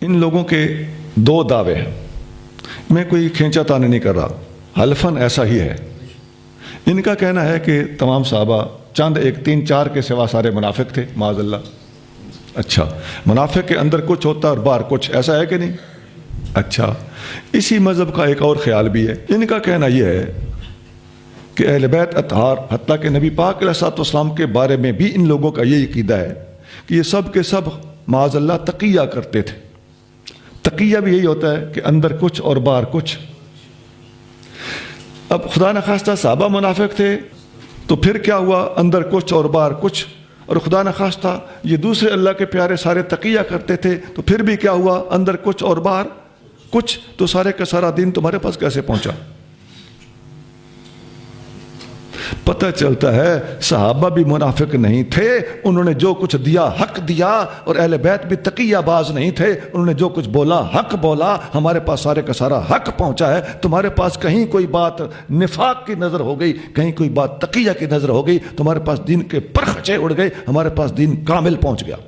इन लोगों के दो दावे हैं। मैं कोई खींचातानी नहीं कर रहा, हल्फन ऐसा ही है। इनका कहना है कि तमाम सहाबा चंद एक तीन चार के सिवा सारे मुनाफिक थे, माज़अल्लाह। अच्छा, मुनाफिक के अंदर कुछ होता है और बाहर कुछ, ऐसा है कि नहीं? अच्छा, इसी मज़हब का एक और ख्याल भी है। इनका कहना यह है कि अहले बैत अतहार, हत्ता कि नबी पाक अलैहिस्सलाम के बारे में भी इन लोगों का यही अकीदा है कि ये सब के सब माज़अल्लाह तकिया करते थे। तकिया भी यही होता है कि अंदर कुछ और बाहर कुछ। अब खुदा न खास्ता साहबा मुनाफिक थे तो फिर क्या हुआ, अंदर कुछ और बाहर कुछ। और खुदा न खास्ता ये दूसरे अल्लाह के प्यारे सारे तकिया करते थे तो फिर भी क्या हुआ, अंदर कुछ और बाहर कुछ। तो सारे का सारा दिन तुम्हारे पास कैसे पहुंचा? पता चलता है सहाबा भी मुनाफिक नहीं थे, उन्होंने जो कुछ दिया हक दिया। और अहले बैत भी तकियाबाज नहीं थे, उन्होंने जो कुछ बोला हक बोला। हमारे पास सारे का सारा हक पहुंचा है। तुम्हारे पास कहीं कोई बात निफाक की नजर हो गई, कहीं कोई बात तकिया की नजर हो गई, तुम्हारे पास दीन के परखचे उड़ गए, हमारे पास दीन कामिल पहुंच गया।